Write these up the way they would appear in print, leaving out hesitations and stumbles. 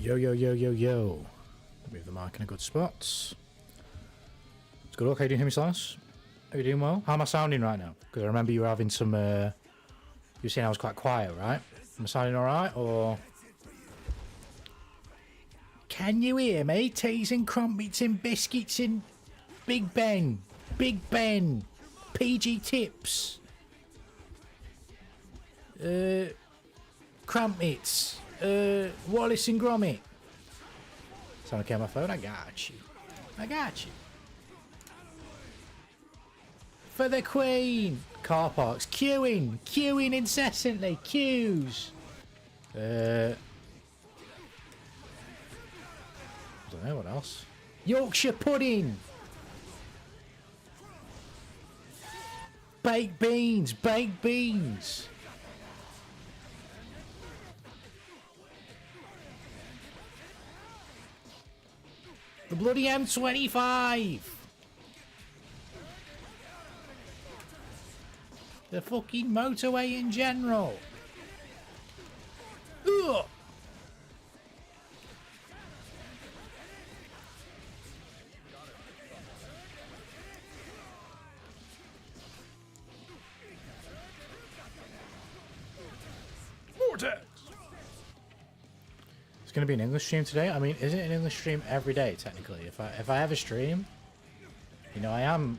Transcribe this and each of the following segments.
Yo, yo, yo, yo, yo. Move the mic in a good spot. It's good. Okay, do you hear me, Silas? Are you doing well? How am I sounding right now? Because I remember you were having some, you were saying I was quite quiet, right? Am I sounding alright, or... Can you hear me? Teas and crumpets and biscuits and Big Ben. Big Ben. PG Tips. Crumpets. Wallace and Gromit. Sound okay on my phone? I got you. I got you. For the Queen. Car parks. Queuing. Queuing incessantly. Queues. I don't know what else. Yorkshire pudding. Baked beans. Baked beans. The bloody M25. The fucking motorway in general. Ugh. Vortex. It's going to be an English stream today. I mean, is it an English stream every day technically? If I have a stream, you know, I am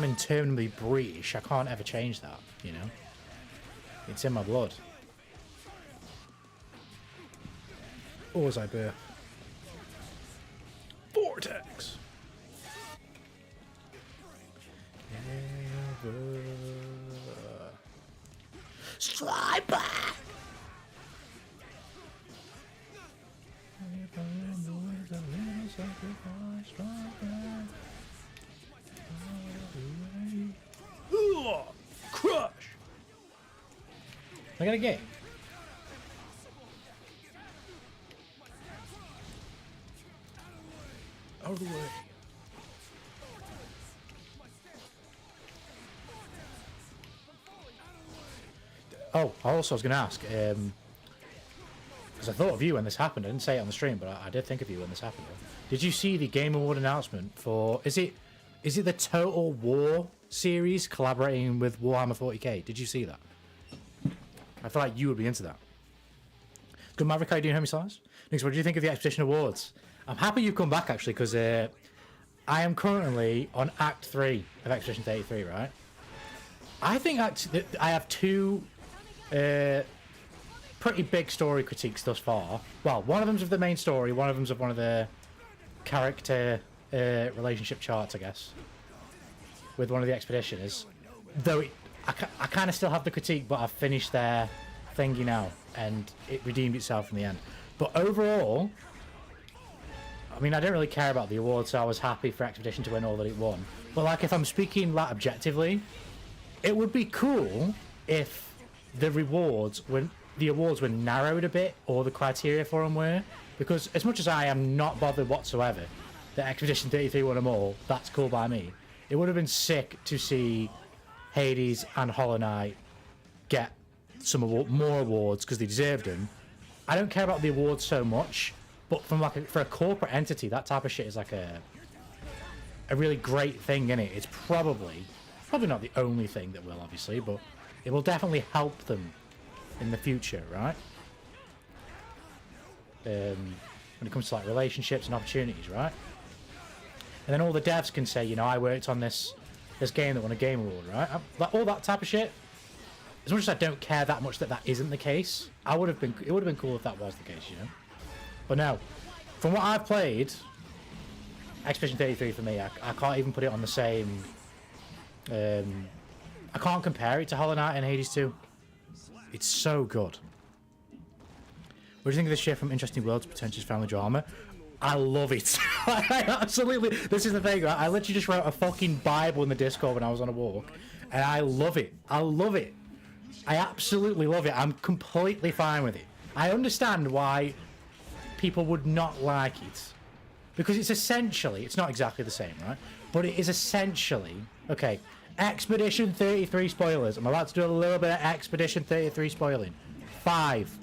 internally British. I can't ever change that, you know. It's in my blood. Or was I burp? Vortex. Striper. Crush. I got a game. Out of the way. Oh, also I was going to ask, because I thought of you when this happened. I didn't say it on the stream, but I did think of you when this happened. Did you see the Game Award announcement for... Is it the Total War series collaborating with Warhammer 40k? Did you see that? I feel like you would be into that. Good Maverick, how you doing, homie size? Nick, what do you think of the Expedition Awards? I'm happy you've come back, actually, because I am currently on Act 3 of Expedition 33, right? I think I have two pretty big story critiques thus far. Well, one of them's of the main story, one of them's of one of the character relationship charts, I guess, with one of the expeditioners. Though I kind of still have the critique, but I've finished their thingy now, and it redeemed itself in the end. But overall, I mean, I didn't really care about the award, so I was happy for Expedition to win all that it won. But like, if I'm speaking like objectively, it would be cool if the awards were narrowed a bit, or the criteria for them were, because as much as I am not bothered whatsoever that Expedition 33 won them all, that's cool by me. It would have been sick to see Hades and Hollow Knight get some more awards because they deserved them. I don't care about the awards so much, but from like for a corporate entity, that type of shit is like a really great thing, innit? It's probably not the only thing that will, obviously, but it will definitely help them in the future, right? When it comes to like relationships and opportunities, right? And then all the devs can say, you know, I worked on this game that won a Game Award, right? Like all that type of shit. As much as I don't care that much that isn't the case, it would have been cool if that was the case, you know. But no, from what I've played, Expedition 33 for me, I can't even put it on the same. I can't compare it to Hollow Knight and Hades 2. It's so good. What do you think of this shift from interesting world to pretentious family drama? I love it. I absolutely. This is the thing, right? I literally just wrote a fucking Bible in the Discord when I was on a walk, and I love it. I love it. I absolutely love it. I'm completely fine with it. I understand why people would not like it, because it's essentially, it's not exactly the same, right? But it is essentially, okay, Expedition 33 spoilers. I'm about to do a little bit of Expedition 33 spoiling. 5,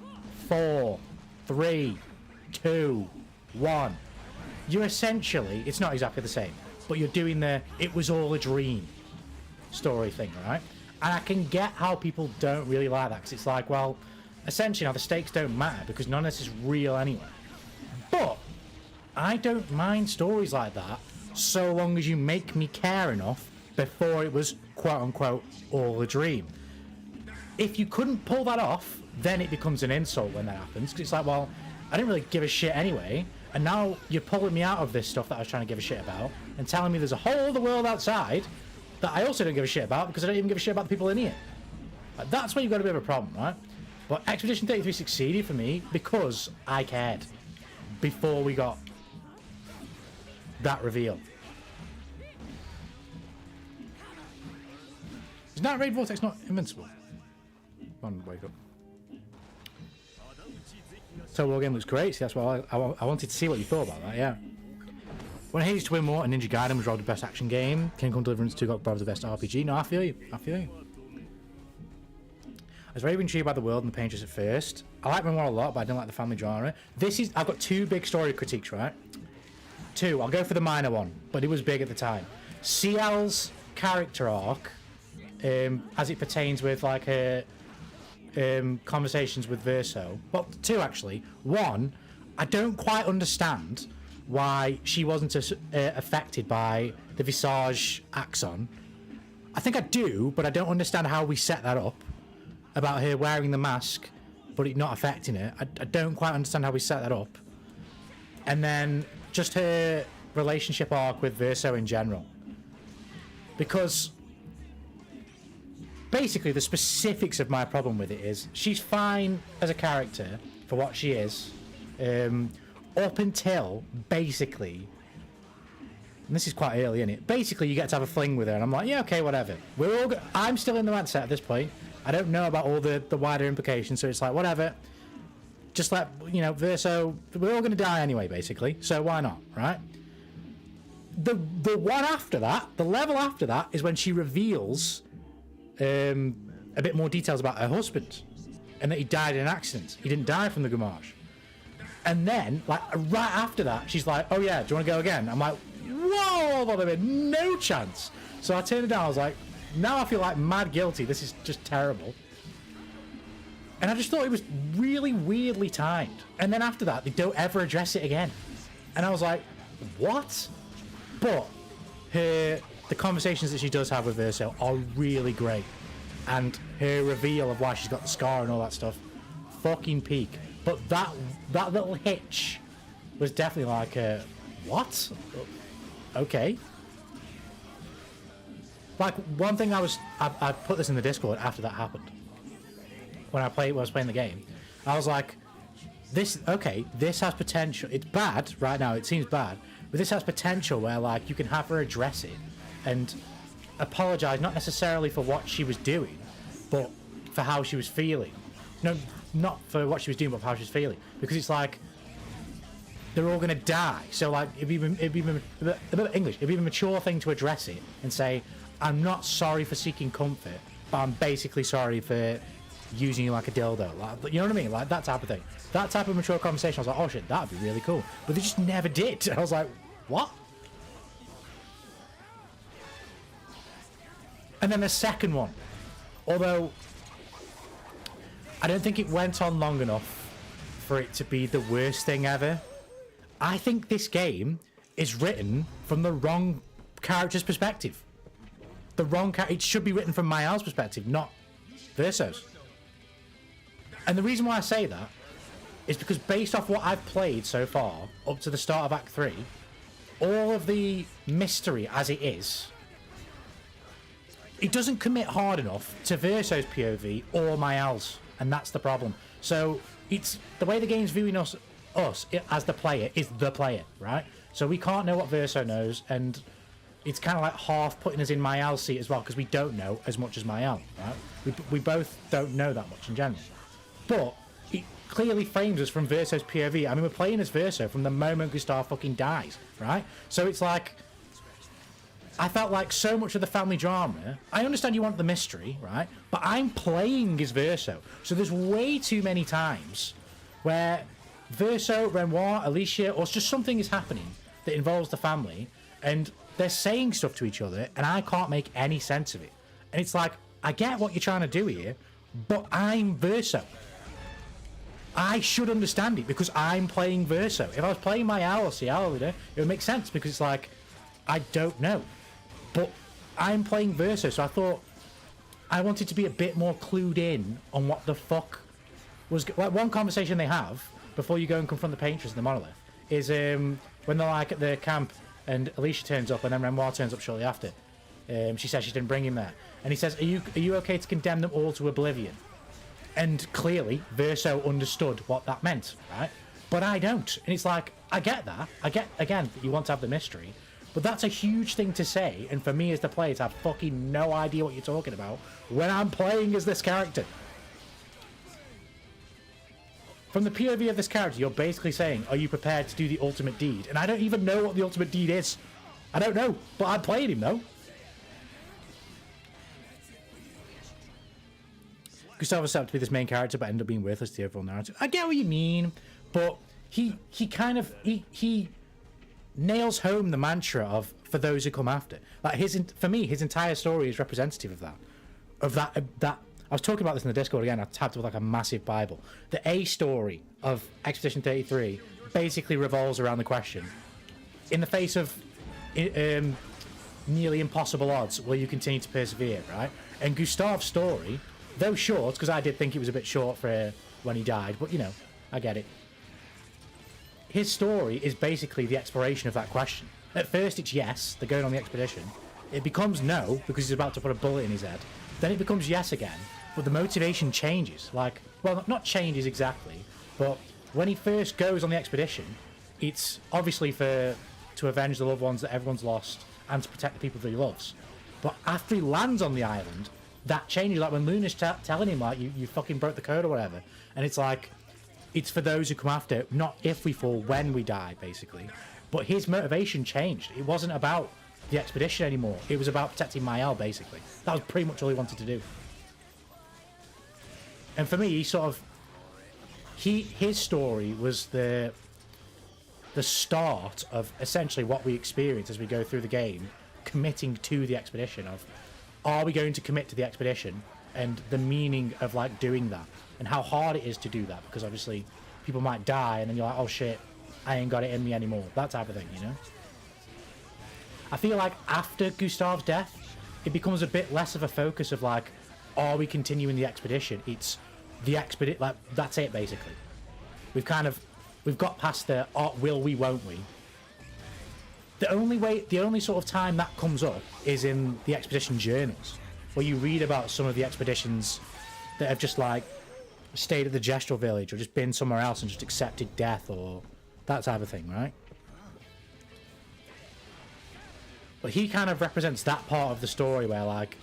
4, 3, 2, 1. You're essentially, it's not exactly the same, but you're doing the it was all a dream story thing, right? And I can get how people don't really like that, because it's like, well, essentially now the stakes don't matter because none of this is real anyway. But I don't mind stories like that so long as you make me care enough before it was quote-unquote all a dream. If you couldn't pull that off, then it becomes an insult when that happens, because it's like, well, I didn't really give a shit anyway, and now you're pulling me out of this stuff that I was trying to give a shit about and telling me there's a whole other world outside that I also don't give a shit about because I don't even give a shit about the people in here. Like, that's where you've got a bit of a problem, right? But Expedition 33 succeeded for me because I cared before we got that reveal. Is Night Raid Vortex not invincible? Come on, wake up. So War game looks great. See, that's what I wanted to see what you thought about that, yeah. When Hades to win more and Ninja Gaiden was robbed the best action game, Kingdom Come Deliverance 2 got robbed the best RPG. No, I feel you. I feel you. I was very intrigued by the world and the painters at first. I like Memoir a lot, but I didn't like the family genre. I've got 2 big story critiques, right? 2. I'll go for the minor one, but it was big at the time. CL's character arc, as it pertains with like her conversations with Verso. Well, 2 actually. 1, I don't quite understand why she wasn't affected by the Visage Axon. I think I do, but I don't understand how we set that up about her wearing the mask but it not affecting her. I don't quite understand how we set that up. And then just her relationship arc with Verso in general, because basically the specifics of my problem with it is she's fine as a character for what she is, up until basically, and this is quite early, isn't it? Basically, you get to have a fling with her, and I'm like, yeah, okay, whatever. I'm still in the mindset at this point. I don't know about all the wider implications, so it's like, whatever. Just let, you know, Verso, we're all going to die anyway, basically, so why not, right? The one after that, the level after that, is when she reveals a bit more details about her husband, and that he died in an accident. He didn't die from the Gamage. And then, like, right after that, she's like, oh yeah, do you want to go again? I'm like, whoa, well, there no chance. So I turned it down. I was like, now I feel like mad guilty. This is just terrible. And I just thought it was really weirdly timed. And then after that, they don't ever address it again. And I was like, what? But the conversations that she does have with Verso are really great. And her reveal of why she's got the scar and all that stuff, fucking peak. But that little hitch was definitely like, what? Okay. Like, one thing I put this in the Discord after that happened. When I was playing the game, I was like, this has potential. It's bad right now, it seems bad, but this has potential where, like, you can have her address it and apologize, not necessarily for what she was doing, but for how she was feeling. No, not for what she was doing, but for how she was feeling. Because it's like, they're all going to die. So, like, it'd be a bit mature thing to address it and say, I'm not sorry for seeking comfort, but I'm basically sorry for using you like a dildo. Like, you know what I mean? Like, that type of thing. That type of mature conversation, I was like, oh shit, that'd be really cool. But they just never did. I was like, what? And then the second one, although I don't think it went on long enough for it to be the worst thing ever, I think this game is written from the wrong character's perspective. It should be written from Mayal's perspective, not Verso's. And the reason why I say that is because based off what I've played so far, up to the start of Act 3, all of the mystery as it is, it doesn't commit hard enough to Verso's POV or Mayal's, and that's the problem. So it's the way the game's viewing us as the player is the player, right? So we can't know what Verso knows, and it's kind of like half putting us in Mayal's seat as well, because we don't know as much as Mayal, right? We both don't know that much in general. But it clearly frames us from Verso's POV. I mean, we're playing as Verso from the moment Gustav fucking dies, right? So it's like, I felt like so much of the family drama, I understand you want the mystery, right? But I'm playing as Verso. So there's way too many times where Verso, Renoir, Alicia, or just something is happening that involves the family, and they're saying stuff to each other, and I can't make any sense of it. And it's like, I get what you're trying to do here, but I'm Verso. I should understand it because I'm playing Verso. If I was playing my owl or CL, it would make sense because it's like, I don't know. But I'm playing Verso, so I thought I wanted to be a bit more clued in on what the fuck was... Like, one conversation they have before you go and confront the painters in the monolith is when they're like at the camp and Alicia turns up and then Renoir turns up shortly after. She says she didn't bring him there. And he says, are you okay to condemn them all to oblivion? And clearly, Verso understood what that meant, right? But I don't. And it's like, I get that. I get, again, that you want to have the mystery. But that's a huge thing to say. And for me as the player to have fucking no idea what you're talking about when I'm playing as this character. From the POV of this character, you're basically saying, are you prepared to do the ultimate deed? And I don't even know what the ultimate deed is. I don't know. But I played him, though. Gustave was set up to be this main character, but ended up being worthless to the overall narrative. I get what you mean, but he kind of he nails home the mantra of for those who come after. Like for me, his entire story is representative of that. That I was talking about this in the Discord again. I tabbed with like a massive Bible. The A story of Expedition 33 basically revolves around the question: in the face of nearly impossible odds, will you continue to persevere? Right? And Gustave's story, though short, because I did think it was a bit short for when he died, but you know, I get it. His story is basically the exploration of that question. At first it's yes, they're going on the expedition. It becomes no, because he's about to put a bullet in his head. Then it becomes yes again, but the motivation changes. Like, well, not changes exactly, but when he first goes on the expedition, it's obviously to avenge the loved ones that everyone's lost and to protect the people that he loves. But after he lands on the island, that changes. Like when Luna's telling him like you fucking broke the code or whatever, and it's like it's for those who come after, not if we fall, when we die, basically. But his motivation changed. It wasn't about the expedition anymore. It was about protecting Mael, basically. That was pretty much all he wanted to do. And for me, his story was the start of essentially what we experience as we go through the game, committing to the expedition of, are we going to commit to the expedition, and the meaning of like doing that and how hard it is to do that, because obviously people might die and then you're like, oh shit, I ain't got it in me anymore, that type of thing, you know. I feel like after Gustave's death it becomes a bit less of a focus of like, are we continuing the expedition? It's the expedition, like that's it basically. We've got past the will we, won't we. The only sort of time that comes up is in the expedition journals, where you read about some of the expeditions that have just like stayed at the Gestural village or just been somewhere else and just accepted death or that type of thing, right? But he kind of represents that part of the story where like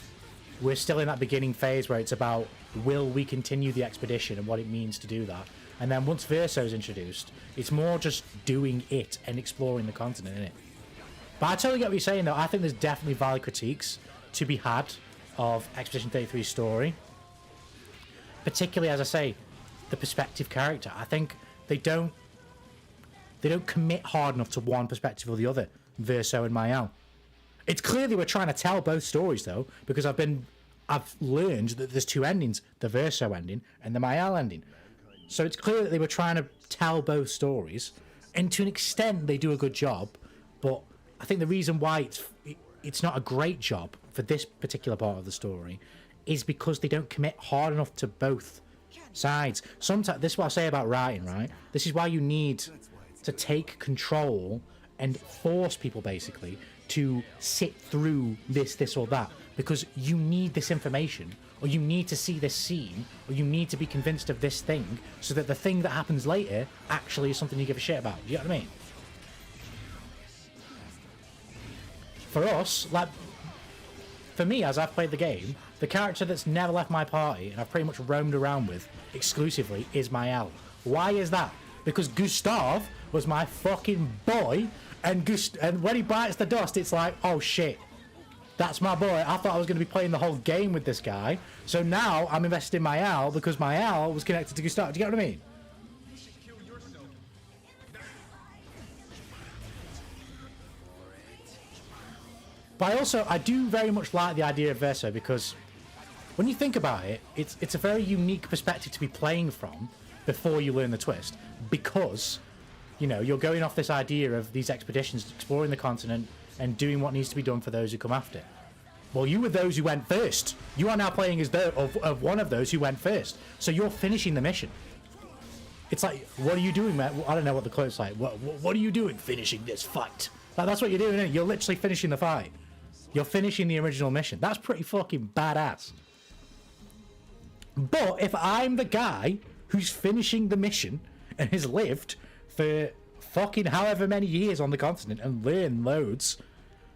we're still in that beginning phase where it's about, will we continue the expedition and what it means to do that. And then once Verso's introduced, it's more just doing it and exploring the continent, innit? But I totally get what you're saying, though. I think there's definitely valid critiques to be had of Expedition 33's story. Particularly, as I say, the perspective character. I think they don't commit hard enough to one perspective or the other, Verso and Mael. It's clear they were trying to tell both stories, though, because I've learned that there's two endings, the Verso ending and the Mael ending. So it's clear that they were trying to tell both stories, and to an extent they do a good job, but I think the reason why it's not a great job for this particular part of the story is because they don't commit hard enough to both sides. Sometimes, this is what I say about writing, right? This is why you need to take control and force people, basically, to sit through this or that, because you need this information, or you need to see this scene, or you need to be convinced of this thing, so that the thing that happens later actually is something you give a shit about. Do you know what I mean? For us, like, for me, as I've played the game, the character that's never left my party and I've pretty much roamed around with exclusively is Mael. Why is that? Because Gustave was my fucking boy, and when he bites the dust, it's like, oh shit, that's my boy. I thought I was going to be playing the whole game with this guy, so now I'm invested in Mael because Mael was connected to Gustave. Do you get what I mean? But I do very much like the idea of Verso, because when you think about it, it's a very unique perspective to be playing from before you learn the twist, because, you know, you're going off this idea of these expeditions, exploring the continent and doing what needs to be done for those who come after. Well, you were those who went first. You are now playing as of one of those who went first. So you're finishing the mission. It's like, what are you doing, man? I don't know what the quote's like. What are you doing finishing this fight? Like, that's what you're doing, isn't it? You're literally finishing the fight. You're finishing the original mission. That's pretty fucking badass. But if I'm the guy who's finishing the mission and has lived for fucking however many years on the continent and learned loads,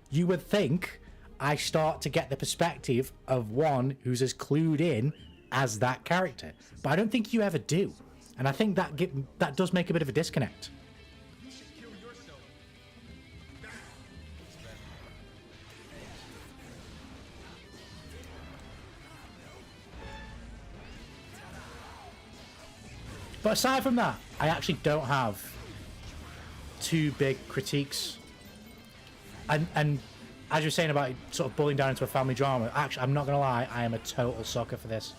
you would think I start to get the perspective of one who's as clued in as that character. But I don't think you ever do. And I think that does make a bit of a disconnect. But aside from that, I actually don't have too big critiques. And as you were saying about sort of boiling down into a family drama, actually, I'm not going to lie, I am a total sucker for this.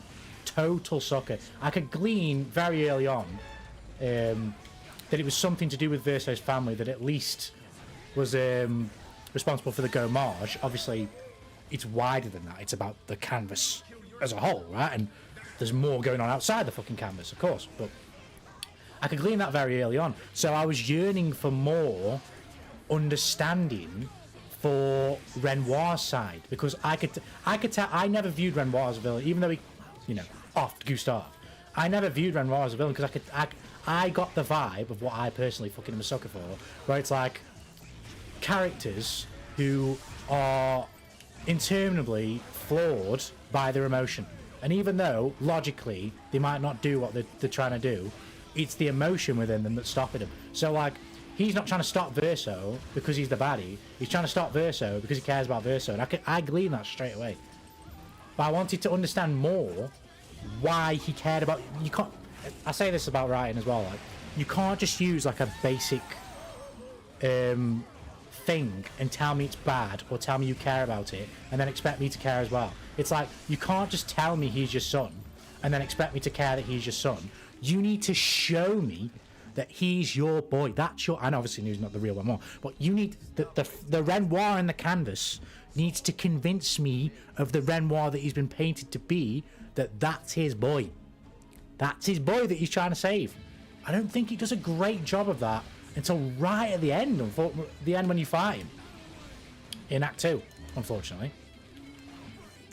Total sucker. I could glean very early on that it was something to do with Verso's family that at least was responsible for the Go Marge. Obviously, it's wider than that. It's about the canvas as a whole, right? And there's more going on outside the fucking canvas, of course. But I could glean that very early on. So I was yearning for more understanding for Renoir's side, because I could tell I never viewed Renoir as a villain, even though he, you know, offed Gustav. I never viewed Renoir as a villain because I got the vibe of what I personally fucking am a sucker for, where it's like characters who are interminably flawed by their emotion, and even though logically they might not do what they're trying to do, it's the emotion within them that's stopping them. So like, he's not trying to stop Verso because he's the baddie. He's trying to stop Verso because he cares about Verso, and I glean that straight away. But I wanted to understand more why he cared about. You can't. I say this about writing as well. Like, you can't just use like a basic thing and tell me it's bad or tell me you care about it and then expect me to care as well. It's like, you can't just tell me he's your son and then expect me to care that he's your son. You need to show me that he's your boy. That's your. And obviously he's not the real Renoir, but you need the Renoir in the canvas needs to convince me of the Renoir that he's been painted to be, that's his boy. That's his boy that he's trying to save. I don't think he does a great job of that until right at the end, the end when you fight him. In Act 2, unfortunately.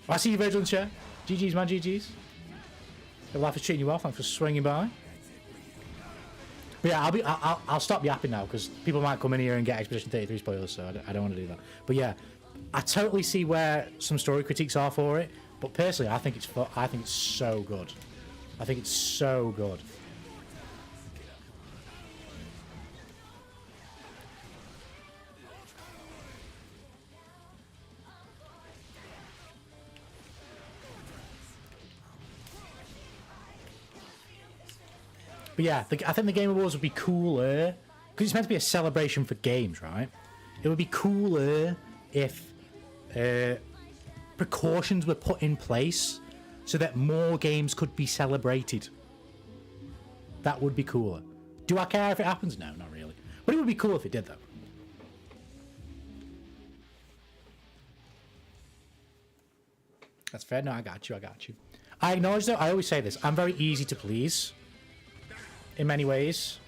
I see you, Virgil, chair. GG's, man, GG's. Your life is treating you well, thanks for swinging by. But yeah, I'll stop yapping now, because people might come in here and get Expedition 33 spoilers, so I don't want to do that. But yeah, I totally see where some story critiques are for it, but personally, I think it's so good. I think it's so good. But yeah, I think the Game Awards would be cooler, because it's meant to be a celebration for games, right? It would be cooler if precautions were put in place so that more games could be celebrated. That would be cooler. Do I care if it happens? No, not really. But it would be cool if it did, though. That's fair. No, I got you. I acknowledge, though, I always say this. I'm very easy to please in many ways.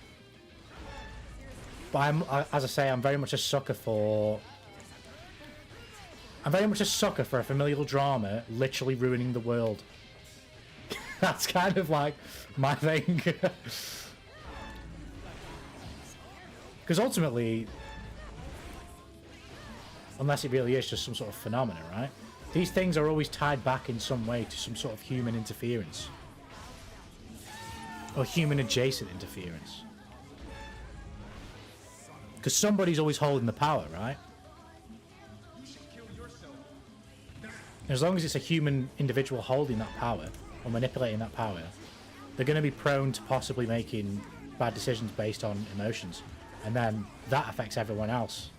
But as I say, I'm very much a sucker for a familial drama literally ruining the world. That's kind of like my thing. Because ultimately, unless it really is just some sort of phenomenon, right? These things are always tied back in some way to some sort of human interference. Or human adjacent interference. Because somebody's always holding the power, right? As long as it's a human individual holding that power, or manipulating that power, they're going to be prone to possibly making bad decisions based on emotions. And then that affects everyone else.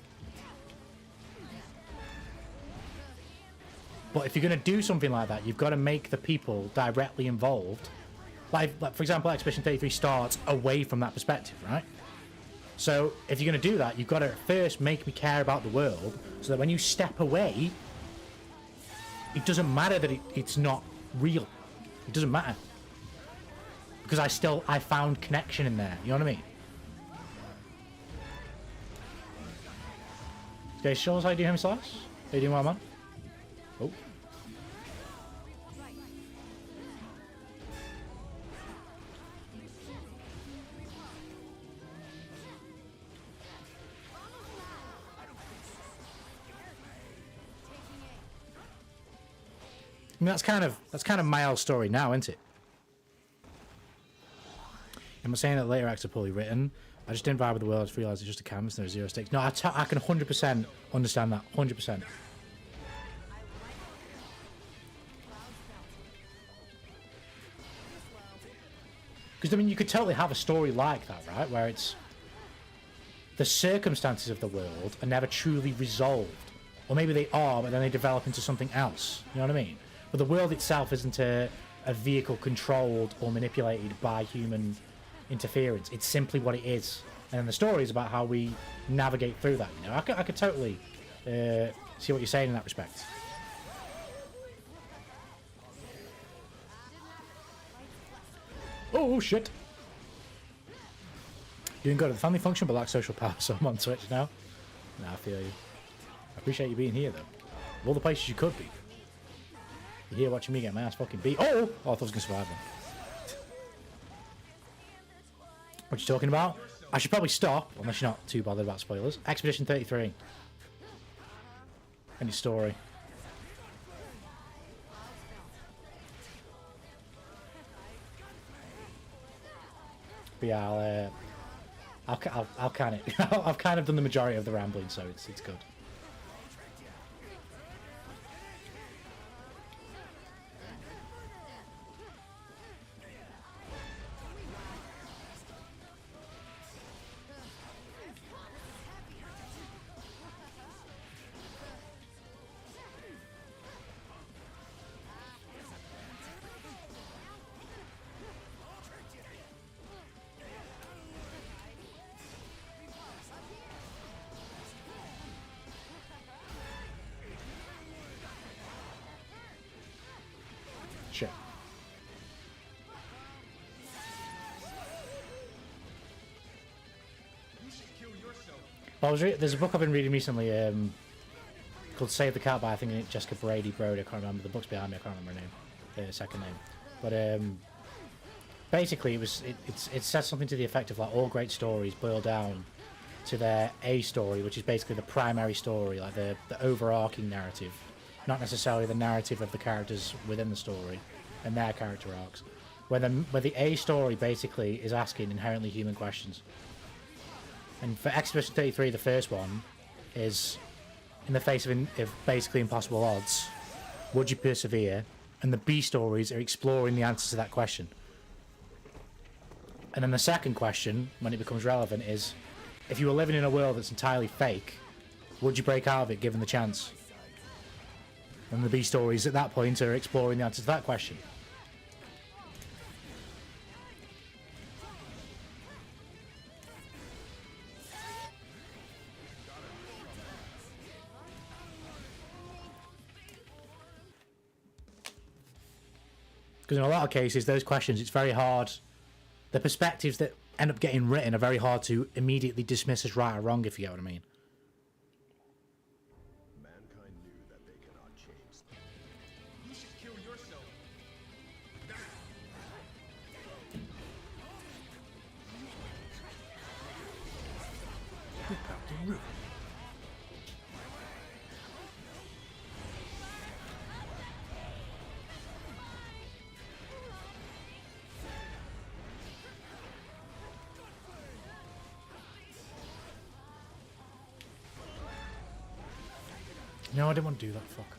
But if you're going to do something like that, you've got to make the people directly involved. Like for example, Expedition 33 starts away from that perspective, right? So if you're going to do that, you've got to first make me care about the world, so that when you step away, it doesn't matter that it's not real. It doesn't matter. Because I found connection in there. You know what I mean? Okay, Shows, how you doing, Slice? How you doing, well, man? Oh. I mean, that's kind of Miles' story now, isn't it? I'm not saying that later acts are poorly written. I just didn't vibe with the world. I just realised it's just a canvas and there's 0 stakes. No, I can 100% understand that. 100%. Because, I mean, you could totally have a story like that, right? Where it's... the circumstances of the world are never truly resolved. Or maybe they are, but then they develop into something else. You know what I mean? But the world itself isn't a vehicle controlled or manipulated by human interference. It's simply what it is. And then the story is about how we navigate through that. You know, I could totally see what you're saying in that respect. Oh, shit. Doing good at the family function, but lack social power, so I'm on Twitch now. Nah, I feel you. I appreciate you being here, though. Of all the places you could be. You're here watching me get my ass fucking beat. Oh! I thought I was going to survive then. What you talking about? I should probably stop, unless you're not too bothered about spoilers. Expedition 33. Any story. But yeah, I'll kind of I've kind of done the majority of the rambling, so it's good. Shit. Well, there's a book I've been reading recently called Save the Cat by, I think, Jessica Brady Brody. I can't remember. The book's behind me. I can't remember her name, second name. But basically, it says something to the effect of like all great stories boil down to their A story, which is basically the primary story, like the overarching narrative, not necessarily the narrative of the characters within the story and their character arcs. Where the A story basically is asking inherently human questions. And for Expedition 33, the first one is, in the face of basically impossible odds, would you persevere? And the B stories are exploring the answers to that question. And then the second question, when it becomes relevant, is if you were living in a world that's entirely fake, would you break out of it given the chance? And the B stories at that point are exploring the answer to that question. Because in a lot of cases, those questions, it's very hard. The perspectives that end up getting written are very hard to immediately dismiss as right or wrong, if you get what I mean. Mankind knew that they cannot change. You should kill yourself. No, I didn't want to do that, fuck.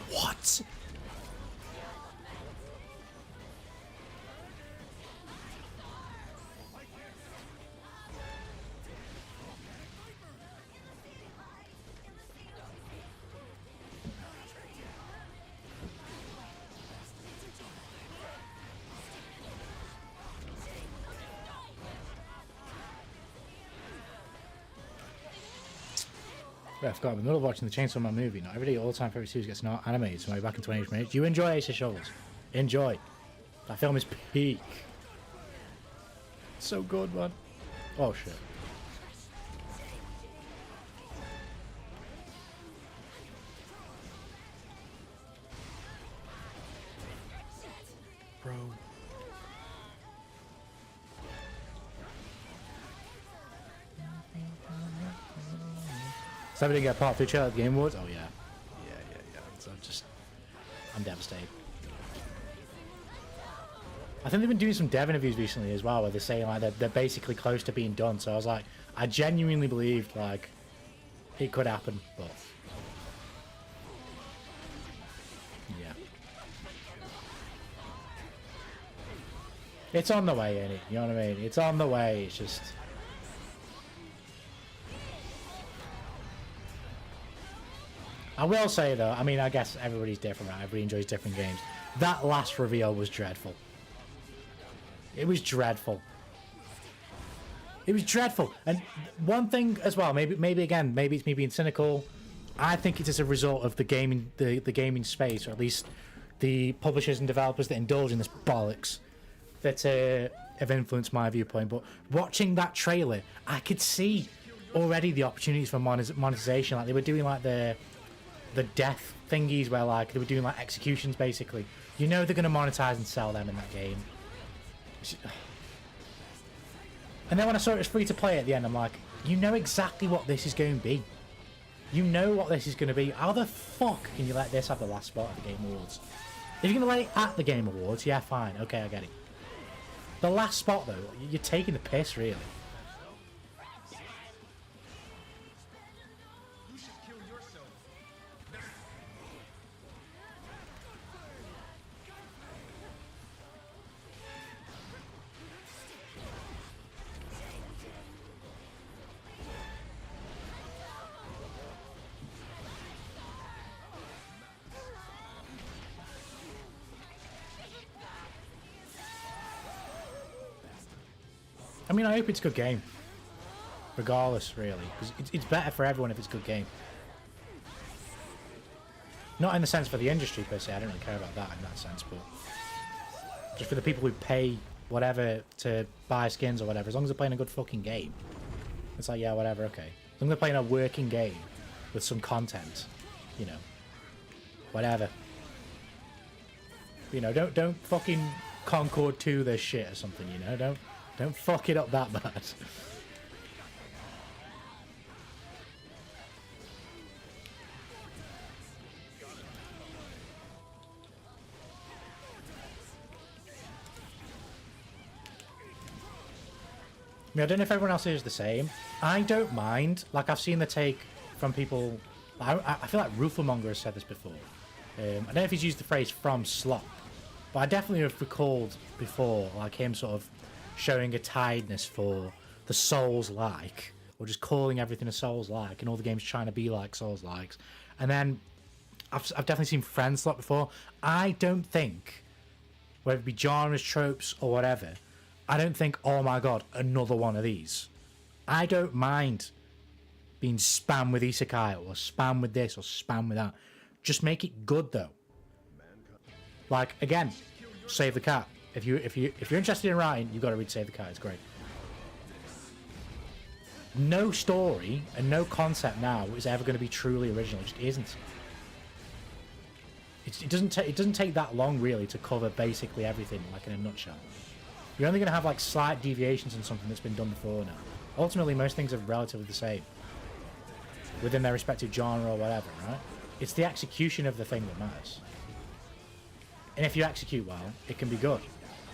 What? Yeah, I forgot. I'm in the middle of watching the Chainsaw Man movie. Not every day, all-time favorite series gets not animated. So maybe back in 28 minutes. You enjoy Ace of Shovels. Enjoy. That film is peak. So good, man. Oh shit. Bro. So we didn't get part 2 trailer at the Game Awards? Oh yeah. Yeah. So I'm devastated. I think they've been doing some dev interviews recently as well, where they're saying like they're basically close to being done. So I was like, I genuinely believed like it could happen, but yeah, it's on the way, ain't it? You know what I mean? It's on the way. It's just. I will say though, I mean, I guess everybody's different, right? Everybody enjoys different games. That last reveal was dreadful. It was dreadful. It was dreadful. And one thing as well, maybe again, maybe it's me being cynical. I think it is a result of the gaming space, or at least the publishers and developers that indulge in this bollocks that have influenced my viewpoint. But watching that trailer, I could see already the opportunities for monetization. Like they were doing like the death thingies where like they were doing like executions basically. You know they're going to monetize and sell them in that game. And then when I saw it was free to play at the end, I'm like, you know exactly what this is going to be. You know what this is going to be. How the fuck can you let this have the last spot at the Game Awards? If you're going to let it at the Game Awards, yeah, fine. Okay, I get it. The last spot, though, you're taking the piss, really. I mean, I hope it's a good game. Regardless, really. Because it's better for everyone if it's a good game. Not in the sense for the industry, per se. I don't really care about that in that sense, but... just for the people who pay whatever to buy skins or whatever. As long as they're playing a good fucking game. It's like, yeah, whatever, okay. As long as they're playing a working game with some content. You know. Whatever. You know, don't fucking Concord 2 this shit or something, you know? Don't fuck it up that bad. I mean, I don't know if everyone else is the same. I don't mind. Like, I've seen the take from people... I feel like Rooflemonger has said this before. I don't know if he's used the phrase from slop. But I definitely have recalled before, like, him sort of showing a tiredness for the Souls-like, or just calling everything a Souls-like, and all the games trying to be like Souls-likes. And then I've definitely seen Friends slot before. I don't think, whether it be genres, tropes, or whatever, I don't think, oh my god, another one of these. I don't mind being spam with isekai, or spam with this, or spam with that. Just make it good though. Like, again, Save the Cat. If you're interested in writing, you've got to read Save the Cat. It's great. No story and no concept now is ever going to be truly original. It just isn't. It doesn't take that long really to cover basically everything, like in a nutshell. You're only going to have like slight deviations in something that's been done before now. Ultimately, most things are relatively the same within their respective genre or whatever, right? It's the execution of the thing that matters. And if you execute well, it can be good.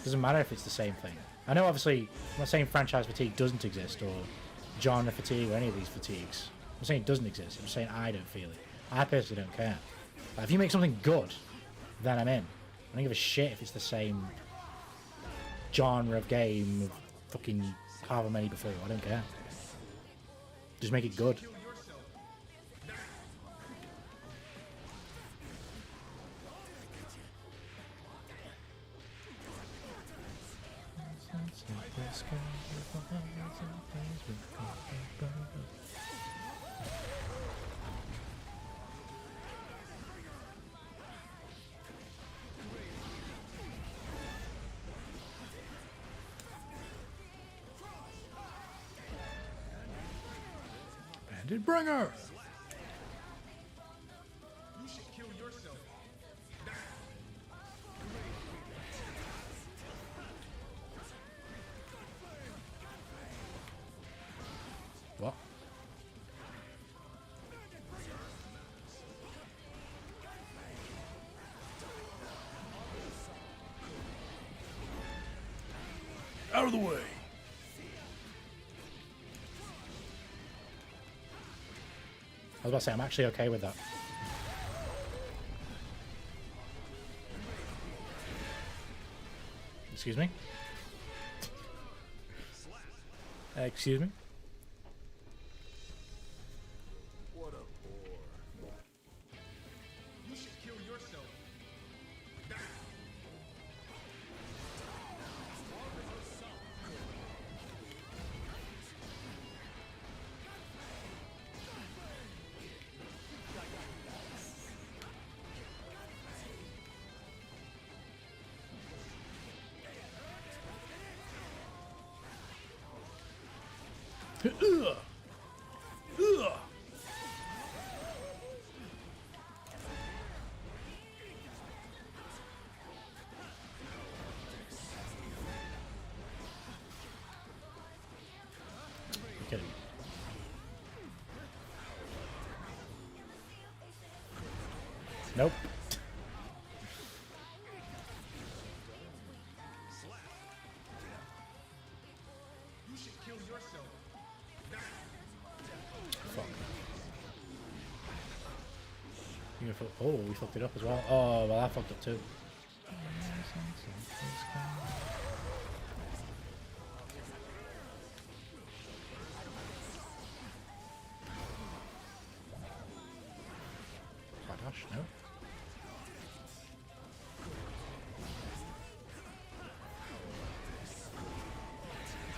Doesn't matter if it's the same thing. I know obviously I'm not saying franchise fatigue doesn't exist or genre fatigue or any of these fatigues. I'm saying it doesn't exist. I'm saying I don't feel it. I personally don't care. But if you make something good, then I'm in. I don't give a shit if it's the same genre of game of fucking however many before. I don't care. Just make it good. Bandit Bringer! You should kill yourself. What? Out of the way! I was about to say, I'm actually okay with that. Excuse me? Excuse me? What a bore. You should kill yourself. Ugh. Ugh. You're kidding me. Nope. You should kill yourself. Fuck. You gonna oh, we fucked it up as well. Oh, well, I fucked up too. Dash, no.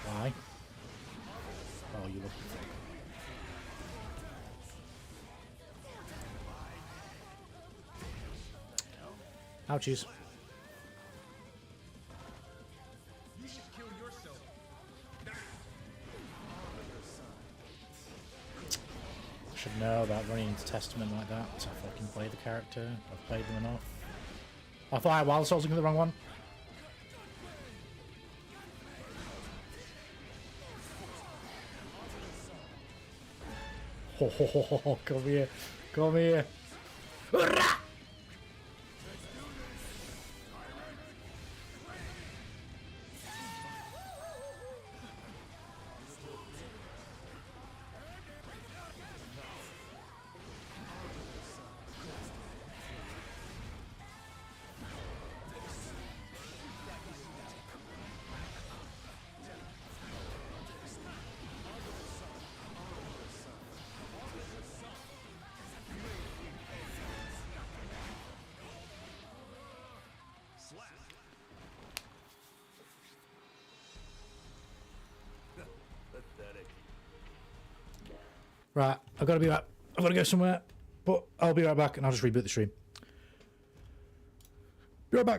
Why? Oh, you look. Ouchies. You should kill yourself. I should know about running into Testament like that to fucking play the character. I've played them enough. I thought I had Wild Souls looking at the wrong one. Ho ho ho ho ho, come here. Come here. Hurrah! Pathetic. Right, I've got to be right. I've got to go somewhere, but I'll be right back and I'll just reboot the stream. Be right back.